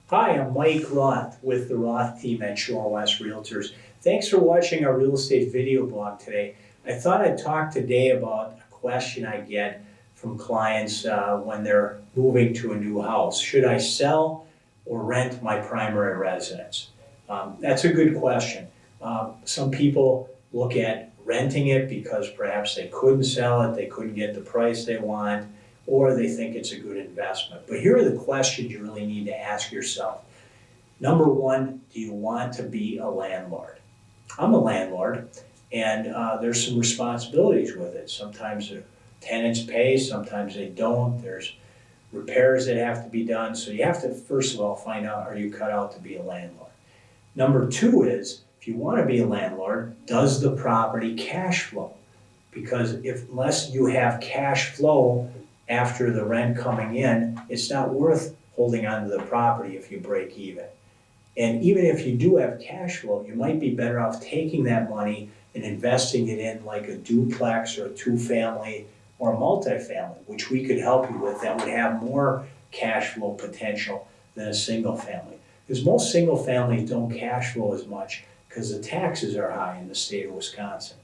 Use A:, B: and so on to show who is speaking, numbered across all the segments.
A: Hi, I'm Mike Roth with the Roth Team at Shorewest Realtors. Thanks for watching our real estate video blog today. I thought I'd talk today about a question I get from clients when they're moving to a new house. Should I sell or rent my primary residence? That's a good question. Some people look at renting it because perhaps they couldn't sell it, they couldn't get the price they want, or they think it's a good investment. But here are the questions you really need to ask yourself. Number one, do you want to be a landlord? I'm a landlord, and there's some responsibilities with it. Sometimes the tenants pay, sometimes they don't. There's repairs that have to be done. So you have to, first of all, find out, are you cut out to be a landlord? Number two is, if you want to be a landlord, does the property cash flow? Because unless you have cash flow after the rent coming in, it's not worth holding on to the property if you break even. And even if you do have cash flow, you might be better off taking that money and investing it in like a duplex or a two-family or a multifamily, which we could help you with, that would have more cash flow potential than a single family. Because most single families don't cash flow as much because the taxes are high in the state of Wisconsin.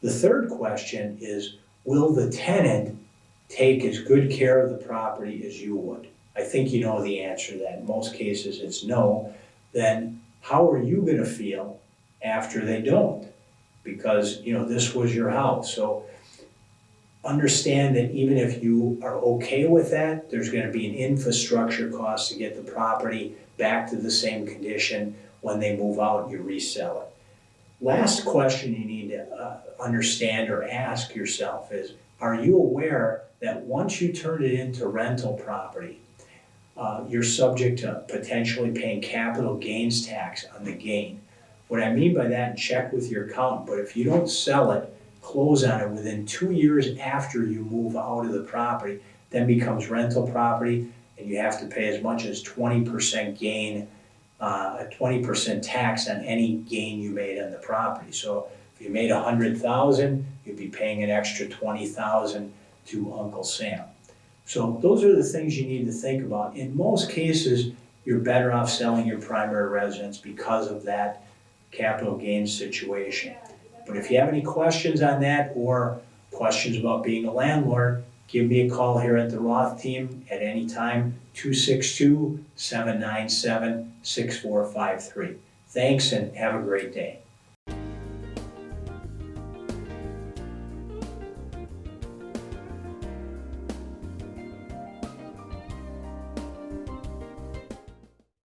A: The third question is, will the tenant take as good care of the property as you would? I think you know the answer to that. In most cases it's no. Then how are you going to feel after they don't? Because this was your house. So understand that even if you are okay with that, there's going to be an infrastructure cost to get the property back to the same condition. When they move out, you resell it. Last question you need to understand or ask yourself is, are you aware that once you turn it into rental property, you're subject to potentially paying capital gains tax on the gain? What I mean by that, and check with your accountant, but if you don't sell it, close on it within 2 years after you move out of the property, then becomes rental property, and you have to pay as much as 20% gain, a 20% tax on any gain you made on the property. So if you made $100,000, you'd be paying an extra $20,000 to Uncle Sam. So those are the things you need to think about. In most cases, you're better off selling your primary residence because of that capital gains situation. But if you have any questions on that or questions about being a landlord, give me a call here at the Roth Team at any time, 262-797-6453. Thanks and have a great day.